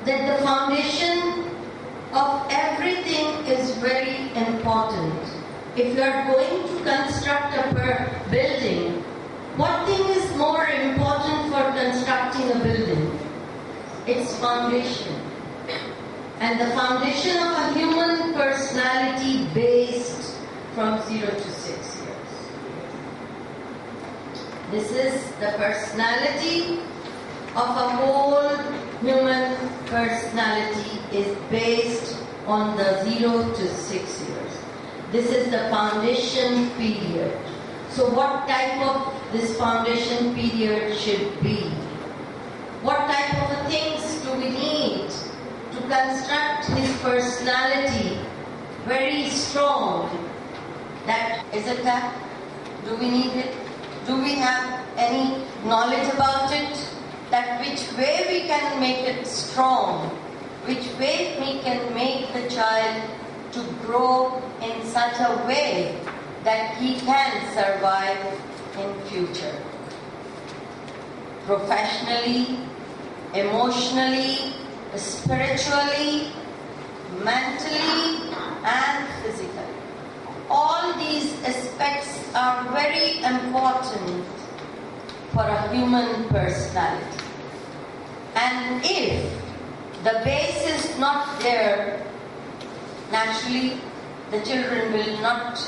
that the foundation of everything is very important. If you are going to construct a building, what thing is more important for constructing a building? Its foundation. And the foundation of a human personality based from 0 to 6 years. This is the personality of a whole human personality is based on the 0 to 6 years. This is the foundation period. So what type of this foundation period should be? What type of things do we need to construct his personality very strong? That is it that? Do we need it? Do we have any knowledge about it? That which way we can make it strong? Which way we can make the child to grow in such a way that he can survive in future? Professionally, emotionally, spiritually, mentally, and physically. All these aspects are very important for a human personality. And if the base is not there, naturally the children will not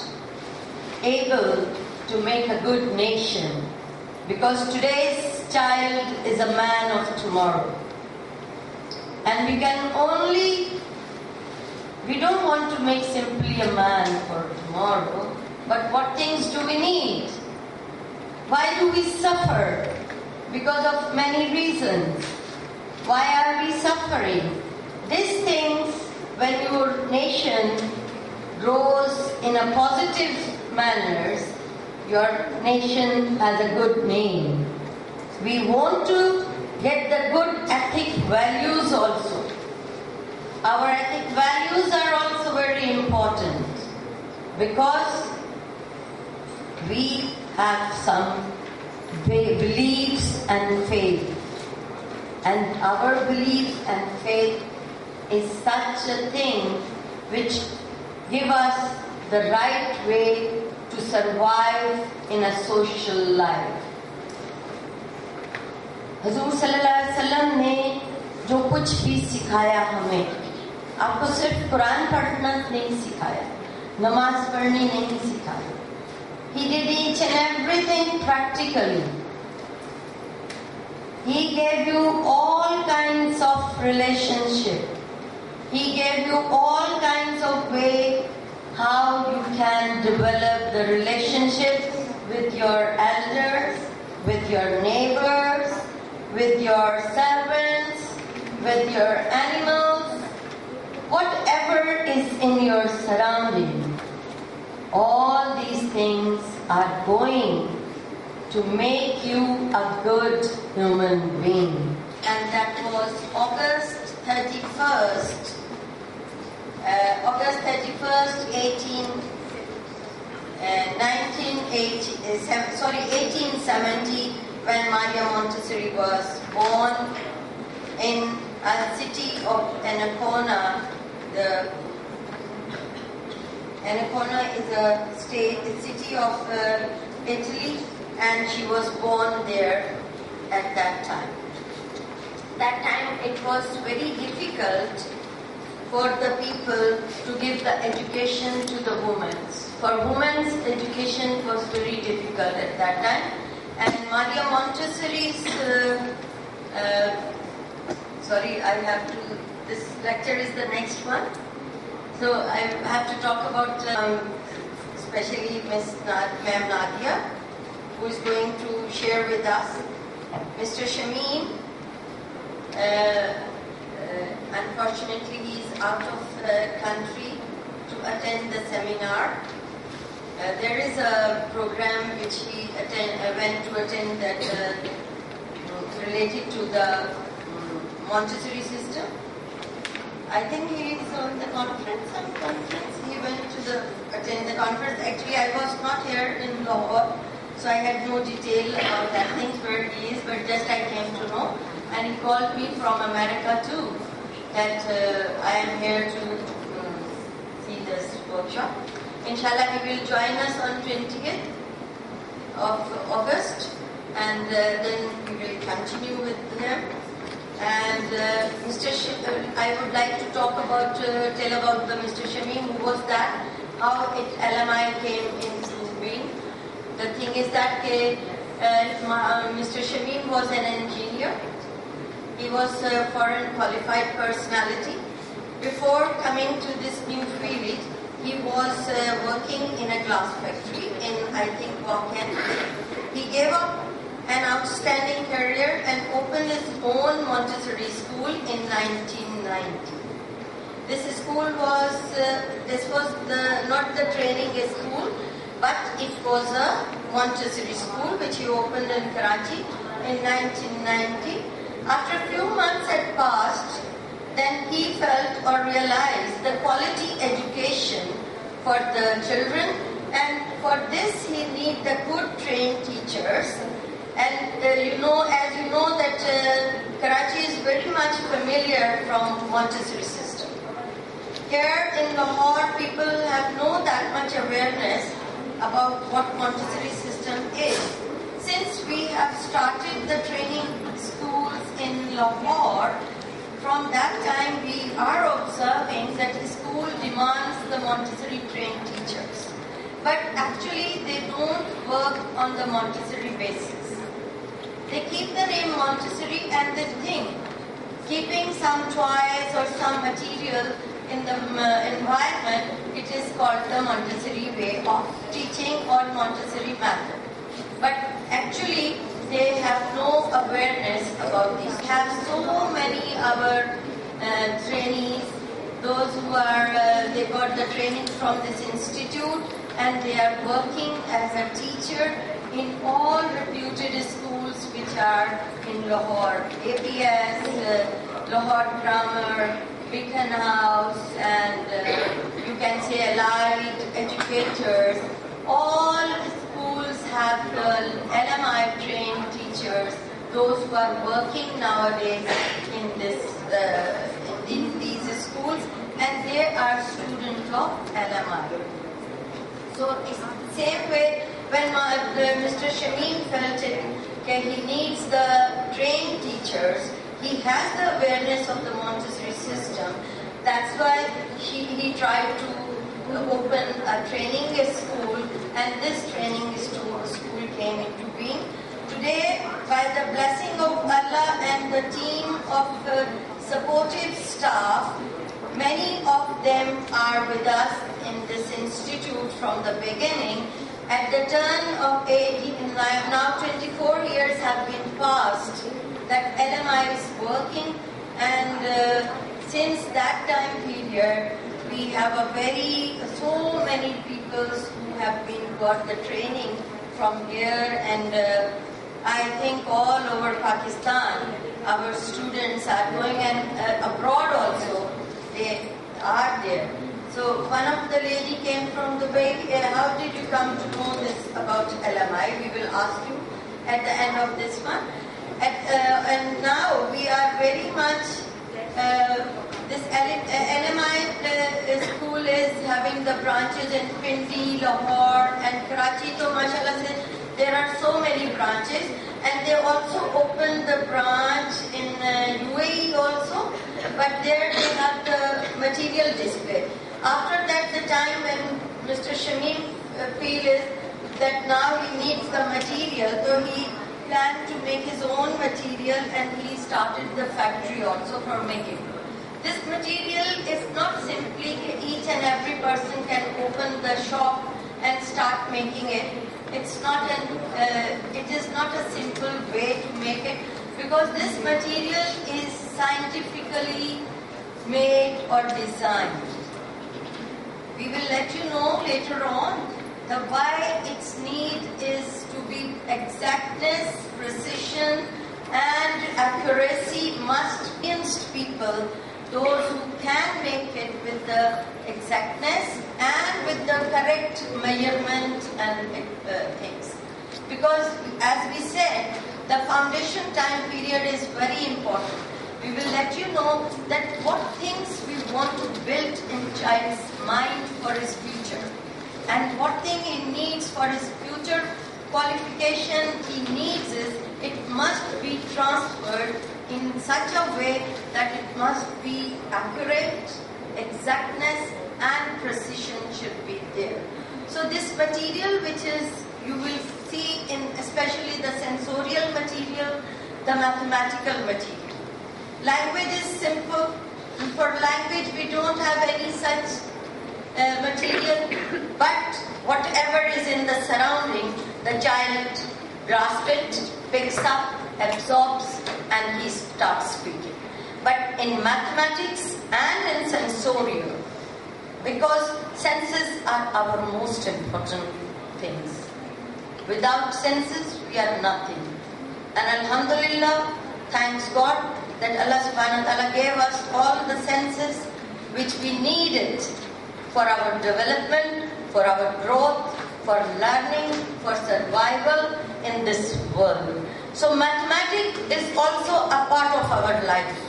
able to make a good nation, because today's child is a man of tomorrow. And we don't want to make simply a man for tomorrow, but what things do we need? Why do we suffer? Because of many reasons. Why are we suffering? These things, when your nation grows in a positive manners, your nation has a good name. We want to get the good ethic values also. Our ethic values are also very important because we have some beliefs and faith. And our beliefs and faith is such a thing which give us the right way to survive in a social life. हजूर सल्लल्लाहु अलैहि वसल्लम ने जो कुछ भी सिखाया हमें, आपको सिर्फ कुरान पढ़ना नहीं सिखाया, नमाज पढ़नी नहीं सिखाया. He did each and everything practically. He gave you all kinds of relationship. He gave you all kinds of way how you can develop the relationship with your elders, with your neighbors, with your servants, with your animals, whatever is in your surrounding. All these things are going to make you a good human being. And that was August 31st, 1870, when Maria Montessori was born in a city of Ancona. Ancona is a city of Italy, and she was born there at that time. That time it was very difficult for the people to give the education to the women. For women's education was very difficult at that time. And Maria Montessori's, this lecture is the next one. So I have to talk about especially Ma'am Nadia, who is going to share with us. Mr. Shamim, unfortunately he is out of the country to attend the seminar. There is a program which he went to attend that related to the Montessori system. I think he is on the conference. He went to attend the conference. Actually, I was not here in Lahore, so I had no detail about that things where he is, but just I came to know. And he called me from America too. that I am here to see this workshop. Inshallah, he will join us on 20th of August, and then we will continue with him. And I would like to tell about the Mr. Shamim, who was that, how LMI came into being. The thing is that Mr. Shamim was an engineer. He was a foreign qualified personality. Before coming to this new field, he was working in a glass factory in, I think, Waukeen. He gave up an outstanding career and opened his own Montessori school in 1990. This school was, not the training school, but it was a Montessori school which he opened in Karachi in 1990. After a few months had passed, then he felt or realized the quality education for the children, and for this he need the good trained teachers. And as you know that Karachi is very much familiar from Montessori system. Here in Lahore, people have no that much awareness about what Montessori system is. Since we have started the training schools in Lahore, from that time we are observing that the school demands the Montessori trained teachers. But actually they don't work on the Montessori basis. They keep the name Montessori and they think keeping some toys or some material in the environment, it is called the Montessori way of teaching or Montessori method. But actually, they have no awareness about this. We have so many our trainees, those who are, they got the training from this institute and they are working as a teacher in all reputed schools which are in Lahore. APS, Lahore Grammar, Beacon House, and you can say allied educators. All schools have the LMI trained teachers, those who are working nowadays in these schools, and they are students of LMI. So it's the same way when Mr. Shamim felt it, okay, he needs the trained teachers. He has the awareness of the Montessori system. That's why he tried to open a training school, and this training school came into being. Today, by the blessing of Allah and the team of supportive staff, many of them are with us in this institute from the beginning. At the turn of age, now 24 years have been passed that LMI is working, and since that time period, we have so many people who have got the training from here, and I think all over Pakistan, our students are going, and abroad also, they are there. So one of the lady came from Dubai. How did you come to know this about LMI? We will ask you at the end of this one. And now we are very much, this LMI school is having the branches in Pindi, Lahore and Karachi. So mashallah, there are so many branches, and they also opened the branch in UAE also, but there they have the material display. After that, the time when Mr. Shamim feels that now he needs the material, so he planned to make his own material, and he started the factory also for making. This material is not simply each and every person can open the shop and start making it. It is not a simple way to make it, because this material is scientifically made or designed. We will let you know later on why its need is to be exactness, precision and accuracy must against people, those who can make it with the exactness and with the correct measurement and things. Because as we said, the foundation time period is very important. we will let you know that what things we want to build in child's mind for his future, and what thing he needs for his future qualification he needs is it must be transferred in such a way that it must be accurate, exactness and precision should be there. So this material, which is, you will see in especially the sensorial material, the mathematical material. Language is simple. For language we don't have any such material, but whatever is in the surrounding, the child grasps it, picks up, absorbs, and he starts speaking. But in mathematics and in sensorial, because senses are our most important things. Without senses, we are nothing. And Alhamdulillah, thanks God that Allah subhanahu wa ta'ala gave us all the senses which we needed for our development, for our growth, for learning, for survival in this world. So mathematics is also a part of our life.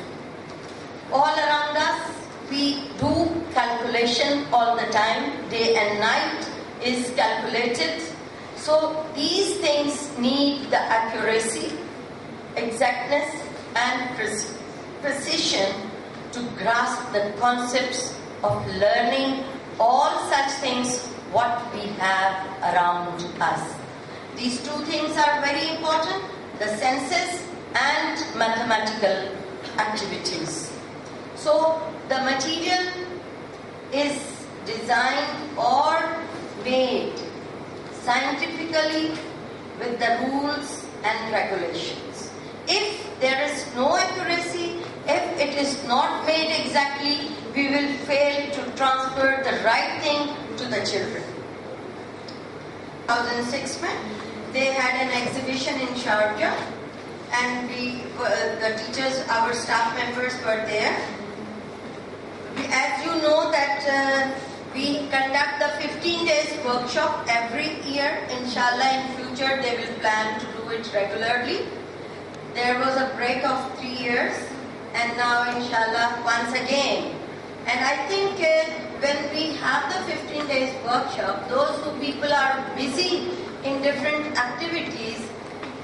All around us, we do calculation all the time, day and night is calculated. So these things need the accuracy, exactness and precision to grasp the concepts of learning all such things what we have around us. These two things are very important, the senses and mathematical activities. So the material is designed or made scientifically with the rules and regulations. If there is no accuracy, if it is not made exactly, we will fail to transfer the right thing to the children. 2006 they had an exhibition in Sharjah, and the teachers, our staff members were there. As you know that we conduct the 15 days workshop every year. Inshallah, in future they will plan to do it regularly. There was a break of 3 years, and now inshallah once again. And I think when we have the 15 days workshop, those who people are busy in different activities,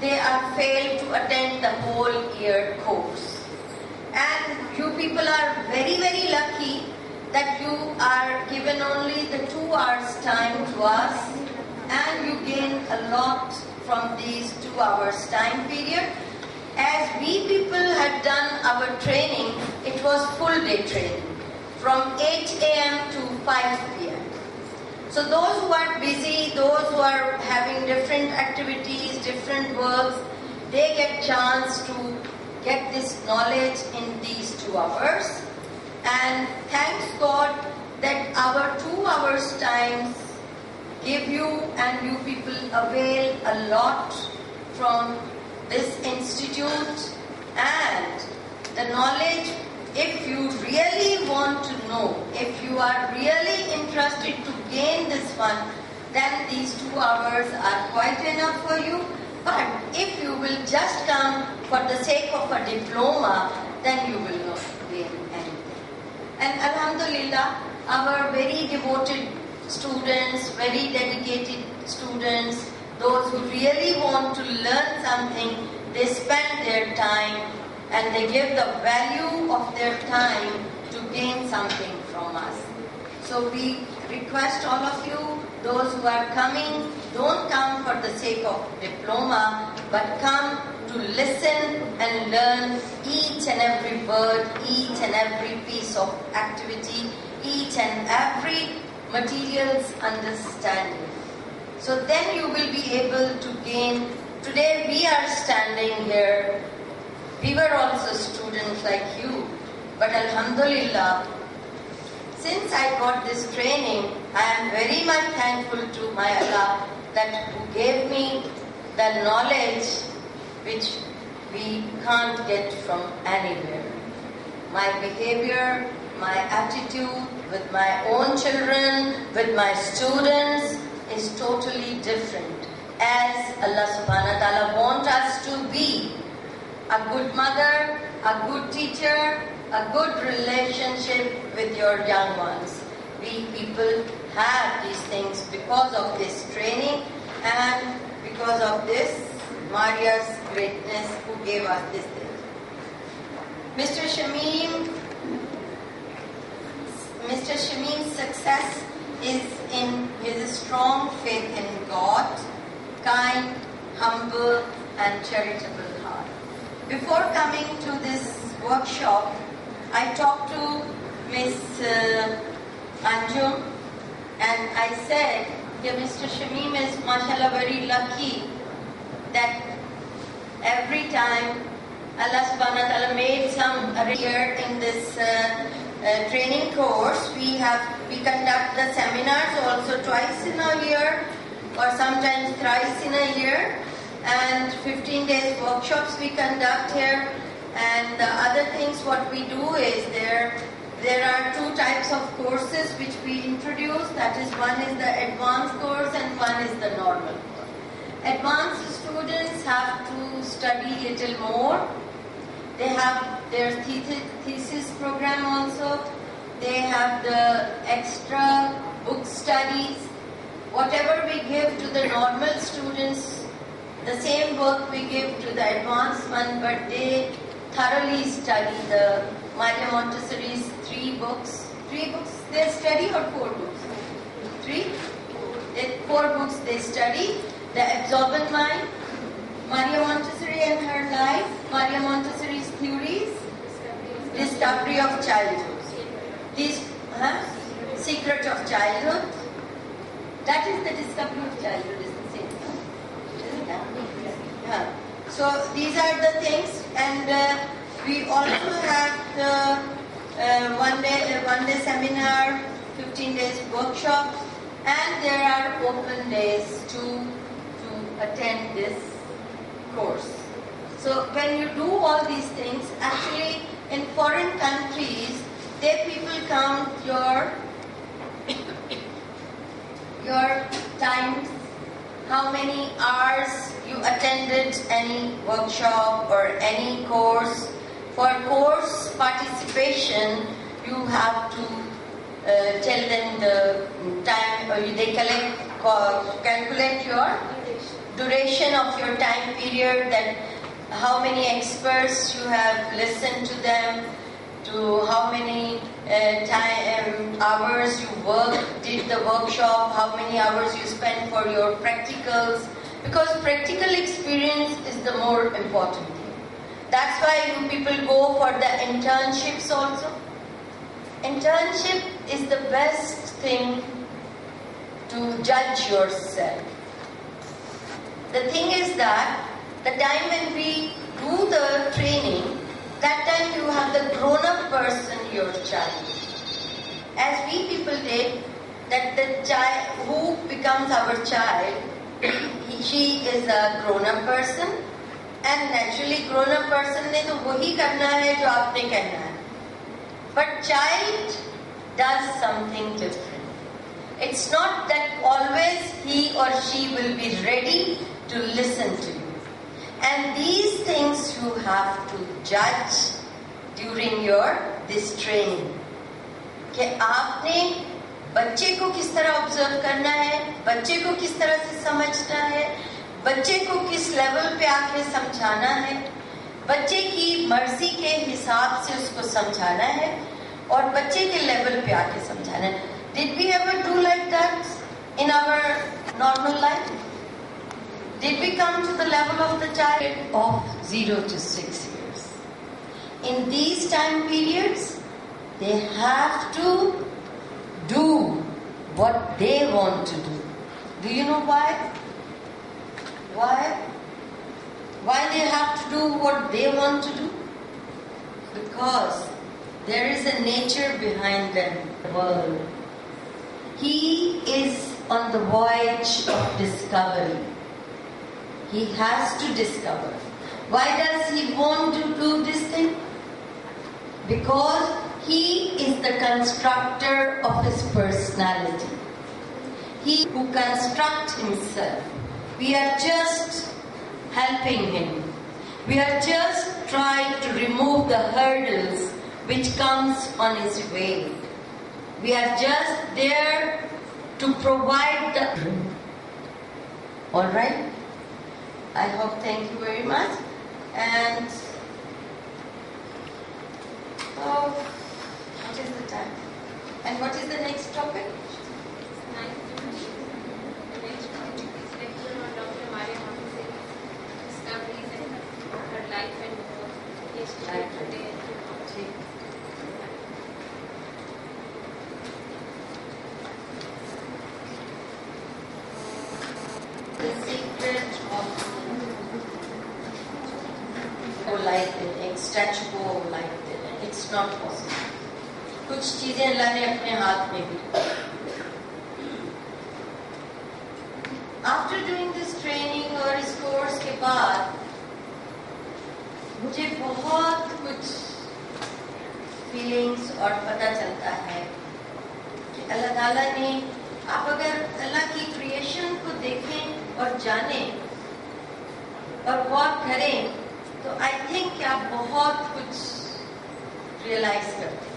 they are failed to attend the whole year course. And you people are very, very lucky that you are given only the 2 hours time to us, and you gain a lot from these 2 hours time period. As we people had done our training, it was full day training from 8 a.m. to 5 p.m. So those who are busy, those who are having different activities, different works, they get chance to get this knowledge in these 2 hours. And thanks God that our 2 hours times give you and you people avail a lot from this institute, and the knowledge, if you really want to know, if you are really interested to gain this one, then these 2 hours are quite enough for you. But if you will just come for the sake of a diploma, then you will not gain anything. And Alhamdulillah, our very devoted students, very dedicated students, those who really want to learn something, they spend their time and they give the value of their time to gain something from us. So we request all of you, those who are coming, don't come for the sake of diploma, but come to listen and learn each and every word, each and every piece of activity, each and every material's understanding. So then you will be able to gain. Today we are standing here. We were also students like you. But Alhamdulillah, since I got this training, I am very much thankful to my Allah that who gave me the knowledge which we can't get from anywhere. My behavior, my attitude with my own children, with my students, is totally different. As Allah subhanahu wa ta'ala wants us to be a good mother, a good teacher, a good relationship with your young ones. We people have these things because of this training and because of this Maria's greatness who gave us this thing. Mr. Shamim's success is in his strong faith in God, kind, humble and charitable heart. Before coming to this workshop, I talked to Miss Anjum and I said that Mr. Shamim is mashallah very lucky that every time Allah subhanahu wa ta'ala made some year in this training course, we conduct the seminars also twice in a year or sometimes thrice in a year, and 15 days workshops we conduct here. And the other things what we do is there are two types of courses which we introduce. That is, one is the advanced course and one is the normal course. Advanced students have to study little more. They have their thesis program also. They have the extra book studies. Whatever we give to the normal students, the same work we give to the advanced one, but they thoroughly study the Maria Montessori's 3 books. 3 books they study or 4 books? 3? 4 books they study. The Absorbent Mind, Maria Montessori and Her Life, Maria Montessori's Theories, Discovery of Childhood. Secret of Childhood. That is the Discovery of Childhood, is the same. Isn't that? Yeah. So these are the things, and we also have the one day seminar, 15 days workshop, and there are open days to attend this course. So when you do all these things, actually in foreign countries, people count your times, how many hours you attended any workshop or any course. For course participation, you have to tell them the time, or they calculate your duration of your time period, that how many experts you have listened to them, to how many hours you did the workshop, how many hours you spent for your practicals, because practical experience is the more important thing. That's why you people go for the internships also. Internship is the best thing to judge yourself. The thing is that the time when we do the training, that time you have the grown-up person, your child. As we people did, that the child who becomes our child, she is a grown-up person, and naturally grown-up person ne to wahi karna hai jo aapne kehna hai. But child does something different. It's not that always he or she will be ready to listen to you. And these things you have to judge during this training. कि आपने बच्चे को किस तरह observe करना है, बच्चे को किस तरह से समझना है, बच्चे को किस लेवल पे आके समझाना है, बच्चे की मर्जी के हिसाब से उसको समझाना है और बच्चे के लेवल पे आके समझाना है. Did we ever do like that in our normal life? Did we come to the level of the child of 0 to 6 years? In these time periods, they have to do what they want to do. Do you know why? Why they have to do what they want to do? Because there is a nature behind them, the world. He is on the voyage of discovery. He has to discover. Why does he want to do this thing? Because he is the constructor of his personality. He who constructs himself. We are just helping him. We are just trying to remove the hurdles which comes on his way. We are just there to provide the... All right? I hope, thank you very much. And, oh, what is the time? And what is the next topic? 9:50. The next topic is lecture on Dr. Maria Montessori, discoveries of her life and work. Yesterday, today, and tomorrow. The secret of life in statu quo of life, it's not possible. कुछ चीजें अल्लाह ने अपने हाथ में भी. After doing this training और इस course के बाद मुझे बहुत कुछ फीलिंग्स और पता चलता है कि अल्लाह ताला ने, आप अगर अल्लाह की क्रिएशन को देखें और जानें और गौर करें तो आई थिंक कि आप बहुत कुछ रियलाइज करते हैं.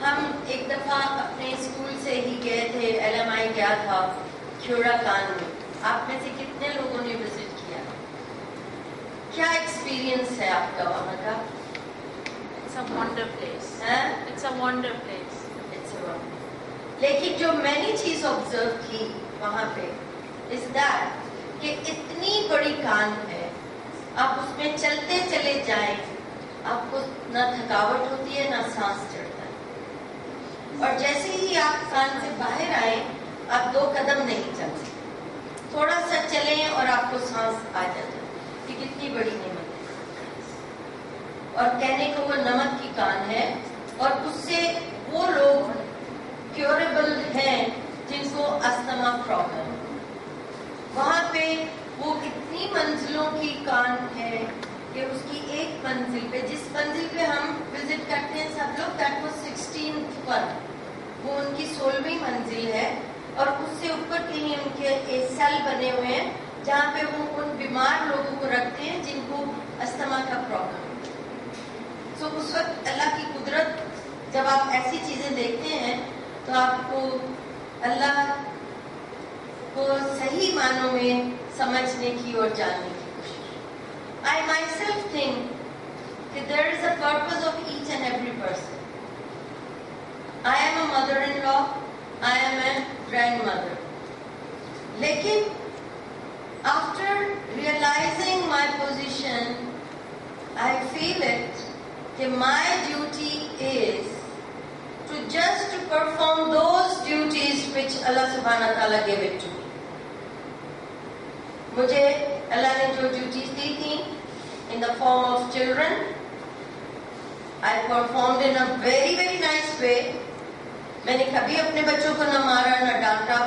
हम एक दफा अपने स्कूल से ही गए थे, LMI गया था ख्योड़ा कान में. आप में से कितने लोगों ने विजिट किया? क्या एक्सपीरियंस है आपका वहाँ का? It's a wonder place. It's a wonder place. It's a wonder. लेकिन जो मैंने चीज ऑब्जर्व की वहाँ पे इज दैट कि इतनी बड़ी कान है, आप उसमें चलते चले जाएं, आपको ना थकावट होती है ना सांस चढ़ता है. और जैसे ही आप कान से बाहर आए, आप 2 कदम नहीं चल सकते. थोड़ा सा चलें और आपको सांस आ जाता है. कि कितनी बड़ी नेमत है. और कहने को वो नमक की कान है और उससे वो लोग क्योरेबल हैं जिनको अस्थमा प्रॉब्लम. वहाँ पे वो कितनी मंजिलों की कान है कि उसकी एक मंजिल पे, जिस मंजिल पे हम विजिट करते हैं सब लोग, दैट वाज 16th वन, वो उनकी 16वीं मंजिल है. और उससे ऊपर कहीं उनके सेल बने हुए हैं जहाँ पे वो उन बीमार लोगों को रखते हैं जिनको अस्थमा का प्रॉब्लम है. तो उस वक्त अल्लाह की कुदरत, जब आप ऐसी चीजें देखते हैं तो आपको अल्लाह को सही मानों में समझने की और जानने की कोशिश. I myself think that there is a purpose of each and every person. I am a mother-in-law, I am a grandmother. लेकिन after realizing my position, I feel it that my duty is to perform those duties which Allah subhanahu wa ta'ala gave it to me. मुझे अल्लाह ने जो duties दी थी in the form of children, I performed in a very very nice way. मैंने कभी अपने बच्चों को न मारा न डांटा.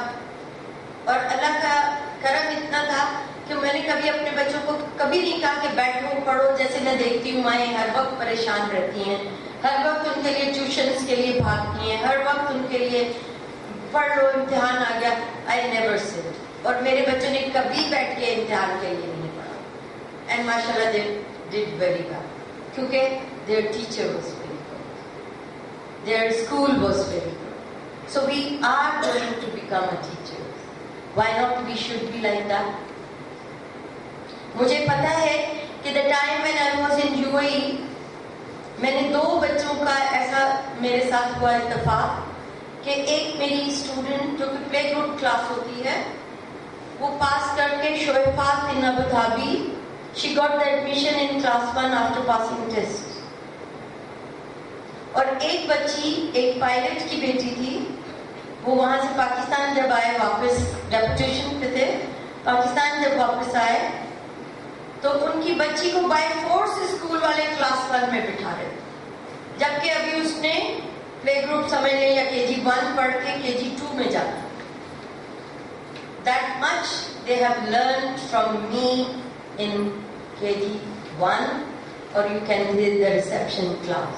और अल्लाह का करम इतना था कि मैंने कभी अपने बच्चों को कभी नहीं कहा कि बैठो पढ़ो. जैसे मैं देखती हूँ माएँ हर वक्त परेशान रहती हैं, हर वक्त उनके लिए ट्यूशन्स के लिए भागती हैं, हर वक्त उनके लिए पढ़ लो इम्तिहान आ गया. I never seat. और मेरे बच्चों ने कभी बैठ के इम्तिहान के लिए नहीं पढ़ा. एंड माशाल्लाह दे डिड वेरी वेल क्योंकि their teacher was very good, their school was very good. So we are going to become a teacher. Why not we should be like that. मुझे पता है कि the time when I was in UAE, मैंने 2 बच्चों का ऐसा मेरे साथ हुआ इत्तेफाक कि एक मेरी स्टूडेंट जो कि प्ले ग्रुप क्लास होती है, वो पास करके शोएफात in Abu Dhabi, she got the admission in class 1 after passing test. और एक बच्ची, एक पायलट की बेटी थी, वो वहां से पाकिस्तान जब आए, वापस डेपुटेशन पे थे, पाकिस्तान जब वापस आए तो उनकी बच्ची को बाय फोर्स स्कूल वाले क्लास 1 में बिठा रहे, जबकि अभी उसने प्ले ग्रुप समझ लें या KG 1 पढ़ के KG 2 में जाना. That much they have learned from me in KG 1, or you can hear the reception class.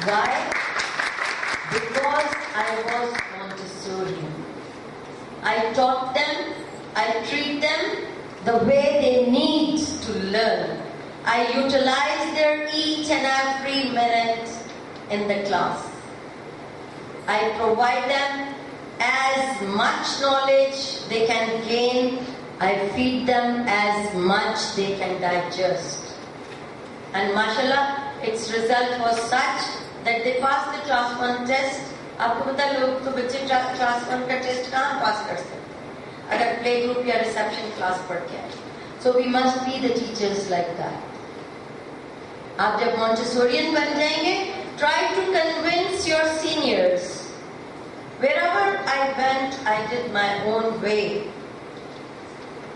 Why? Because I was Montessori. I taught them, I treat them the way they need to learn. I utilize their each and every minute in the class. I provide them as much knowledge they can gain. I feed them as much they can digest. And mashallah, its result was such that they passed the class 1 test. आपको पता है लोग तो बच्चे class 1 का test कहाँ पास कर सकते हैं अगर प्ले ग्रुप या रिसेप्शन क्लास पढ़ के आए. So we must be the teachers like that. आप जब Montessorian बन जाएंगे, try to convince your seniors. Wherever I went, I did my own way.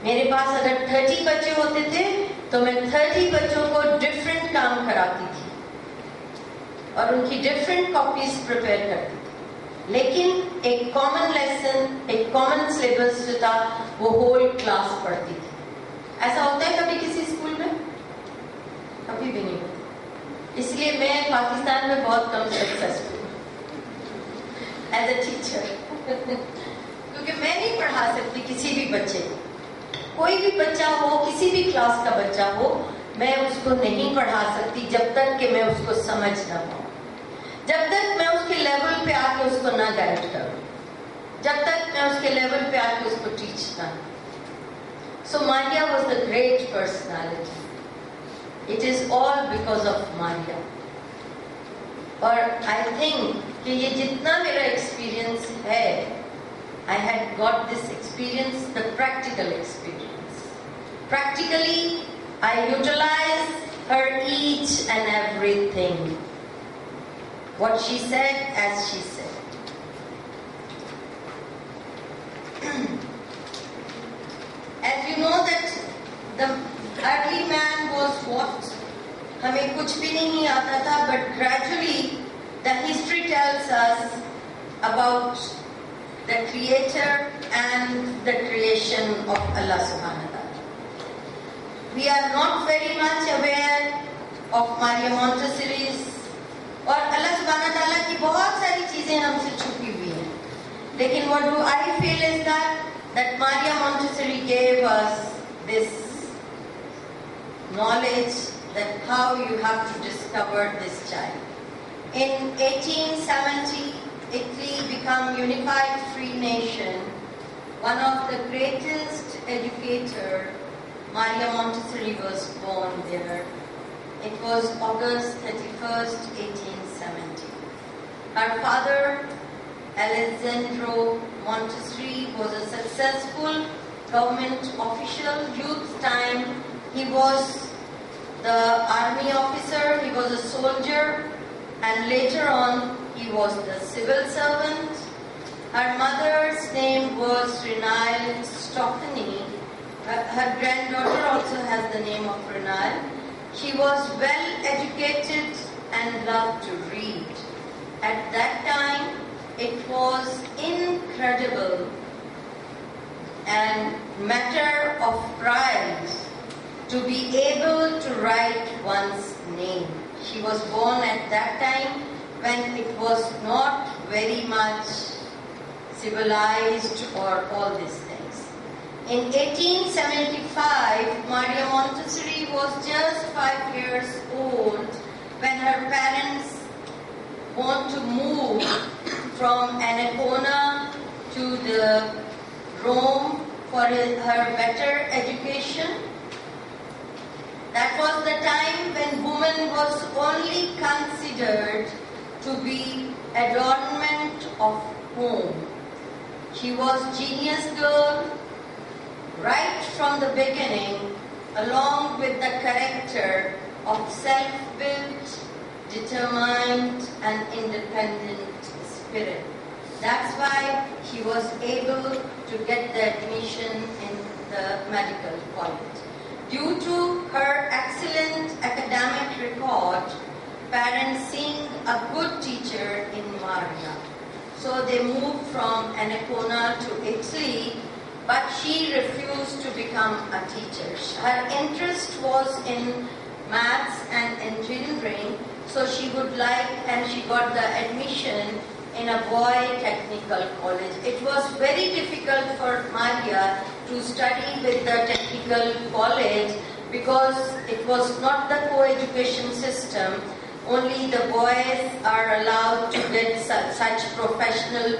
मेरे पास अगर 30 बच्चे होते थे, तो मैं 30 बच्चों को different काम कराती थी और उनकी different copies prepare करती थी. लेकिन एक कॉमन लेसन, एक कॉमन सिलेबस जो था, वो होल क्लास पढ़ती थी. ऐसा होता है कभी किसी स्कूल में? कभी भी नहीं होता. इसलिए मैं पाकिस्तान में बहुत कम सक्सेसफुल एज अ टीचर क्योंकि मैं नहीं पढ़ा सकती किसी भी बच्चे को. कोई भी बच्चा हो, किसी भी क्लास का बच्चा हो, मैं उसको नहीं पढ़ा सकती जब तक कि मैं उसको समझ ना पाऊँ, जब तक मैं उसके लेवल पे आके उसको ना गाइड करूं, जब तक मैं उसके लेवल पे आके उसको टीच ना. So Maria was the great personality. It is all because of Maria. और I think कि ये जितना मेरा experience है, I had got this experience, the practical experience. Practically, I utilize her each and everything. What she said, as she said. As you know that the early man was what? हमें कुछ भी नहीं आता था, but gradually the history tells us about the creator and the creation of Allah subhanahu wa ta'ala. We are not very much aware of Maria Montessori's और अल्लाह सुब्हानहू व तआला की बहुत सारी चीजें हमसे छुपी हुई हैं. लेकिन what do I feel is that Maria Montessori gave us this knowledge that how you have to discover this child. In 1870, Italy became unified free nation. One of the greatest educator, Maria Montessori, was born there. It was August 31st, 1870. Her father, Alessandro Montessori, was a successful government official. Youth time, he was the army officer, he was a soldier, and later on, he was the civil servant. Her mother's name was Renal Stockney. Her granddaughter also has the name of Renal. She was well educated and loved to read. At that time, it was incredible and matter of pride to be able to write one's name. She was born at that time when it was not very much civilized or all these things. In 1875, Maria Montessori was just 5 years old when her parents want to move from Ancona to the Rome for her better education. That was the time when woman was only considered to be adornment of home. She was genius girl right from the beginning, along with the character of self-built, determined and independent spirit. That's why she was able to get the admission in the medical college. Due to her excellent academic record, parents seeing a good teacher in Maria. So they moved from Ancona to Italy, but she refused to become a teacher. Her interest was in maths and engineering, so she would like, and she got the admission in a boy technical college. It was very difficult for Maria to study with the technical college because it was not the co-education system. Only the boys are allowed to get such professional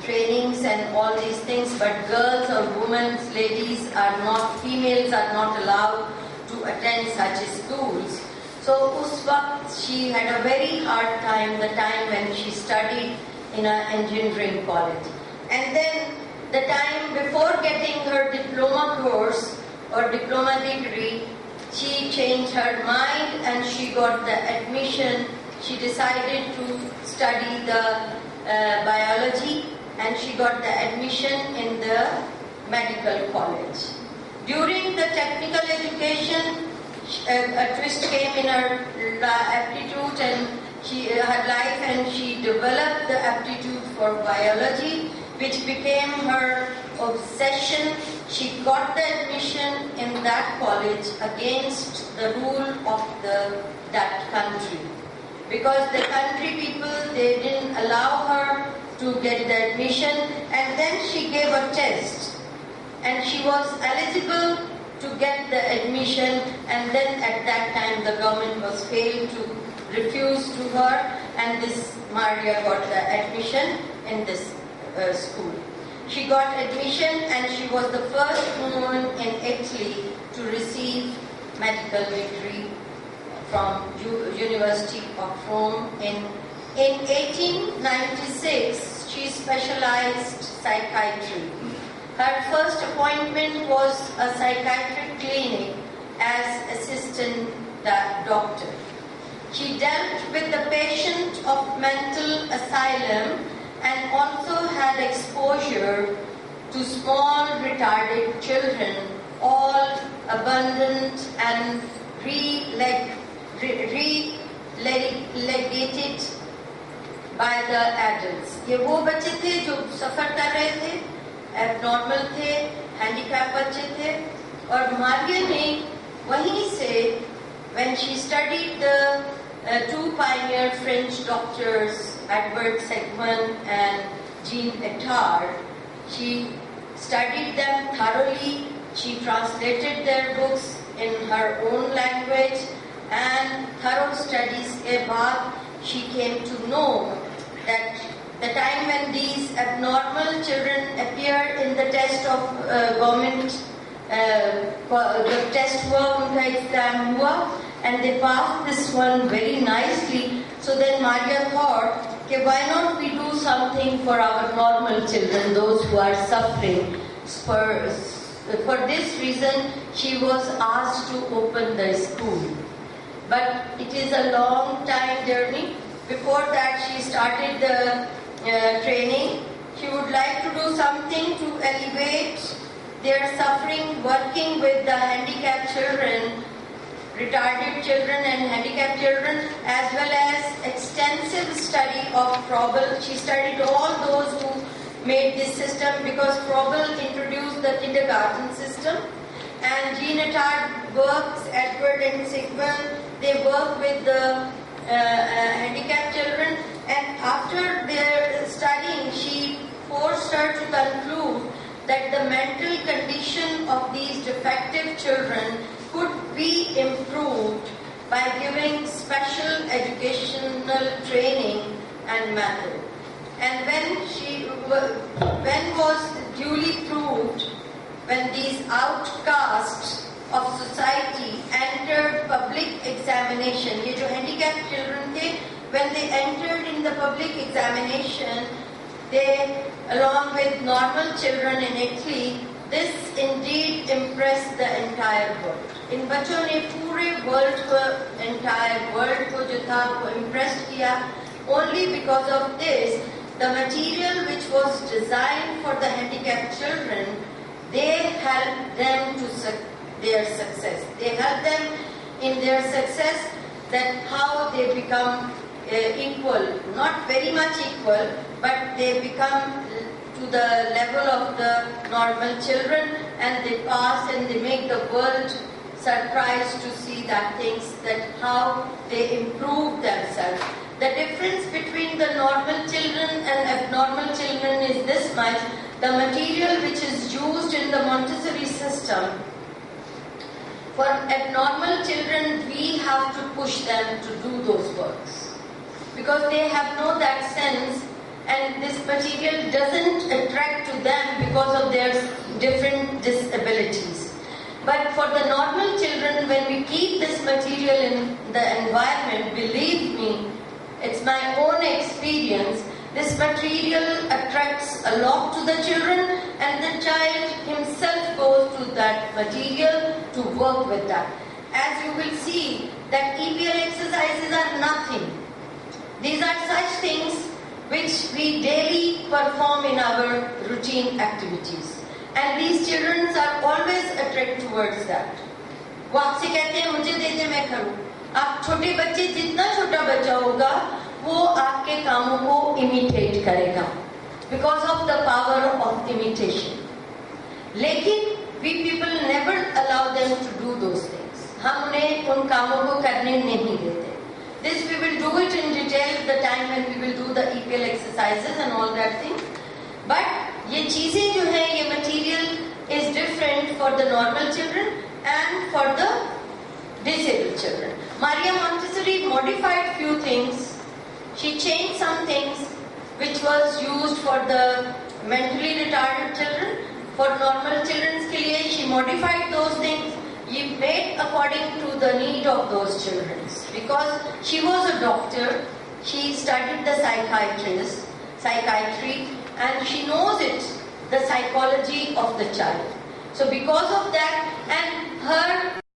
trainings and all these things, but girls or women, ladies are not, females are not allowed to attend such schools. So us waqt she had a very hard time, the time when she studied in an engineering college. And then the time before getting her diploma course or diploma degree, she changed her mind and she got the admission. She decided to study the biology and she got the admission in the medical college. During the technical education, a twist came in her aptitude and her life, and she developed the aptitude for biology, which became her obsession. She got the admission in that college against the rule of that country. Because the country people, they didn't allow her to get the admission, and then she gave a test. And she was eligible to get the admission, and then at that time the government was failed to refuse to her, and this Maria got the admission in this school. She got admission and she was the first woman in Italy to receive medical degree from University of Rome. In 1896, she specialized psychiatry. Her first appointment was a psychiatric clinic as assistant doctor. She dealt with the patient of mental asylum and also had exposure to small retarded children, all abandoned and relegated by the adults. ये वो बच्चे थे जो सफर कर रहे थे, abnormal थे, handicap बच्चे थे, और मारिया ने वहीं से, when she studied the two pioneer French doctors, Edward Segman and Jean Ettard, she studied them thoroughly. She translated their books in her own language, and thorough studies के बाद she came to know that the time when these abnormal children appeared in the test of government, the test हुआ, उनका exam हुआ, and they passed this one very nicely. So then Maria thought, okay, why not we do something for our normal children, those who are suffering. For this reason, she was asked to open the school. But it is a long time journey. Before that, she started the training. She would like to do something to alleviate their suffering, working with the handicapped children, retarded children and handicapped children, as well as extensive study of Froebel. She studied all those who made this system, because Froebel introduced the kindergarten system, and Jean Ettard works, Edward and Sigmund, they work with the handicapped children, and after their studying, she forced her to conclude that the mental condition of these defective children could be improved by giving special educational training and method. And when was duly proved, when these outcasts of society entered public examination, ये जो handicapped children थे, when they entered in the public examination, they, along with normal children in Italy, this indeed impressed the entire world. इन बच्चों ने पूरे world को, entire world को जो था वो impressed किया. Only because of this, the material which was designed for the handicapped children, they helped them to their success. They helped them in their success, that how they become equal, not very much equal, but they become to the level of the normal children, and they pass and they make the world surprised to see that things, that how they improve themselves. The difference between the normal children and abnormal children is this much, the material which is used in the Montessori system, for abnormal children, we have to push them to do those works because they have no that sense, and this material doesn't attract to them because of their different disabilities. But for the normal children, when we keep this material in the environment, believe me, it's my own experience, this material attracts a lot to the children, and the child himself goes to that material to work with that. As you will see, that EPL exercises are nothing. These are such things which we daily perform in our routine activities. And these children are always attracted towards that. वो आपसे कहते हैं मुझे दे दे मैं करूँ. आप छोटे बच्चे, जितना छोटा बच्चा होगा वो आपके कामों को imitate करेगा because of the power of imitation. लेकिन we people never allow them to do those things. हम उन्हें उन कामों को करने नहीं देते. This we will do it in detail the time when we will do the EPL exercises and all that thing. But ये चीजें जो है, ये material is different for the normal children and for the disabled children. Maria Montessori modified few things. She changed some things which was used for the mentally retarded children. For normal children's के लिए she modified those things. She made according to the need of those children. Because she was a doctor, she studied the psychiatry, and she knows it, the psychology of the child. So because of that, and her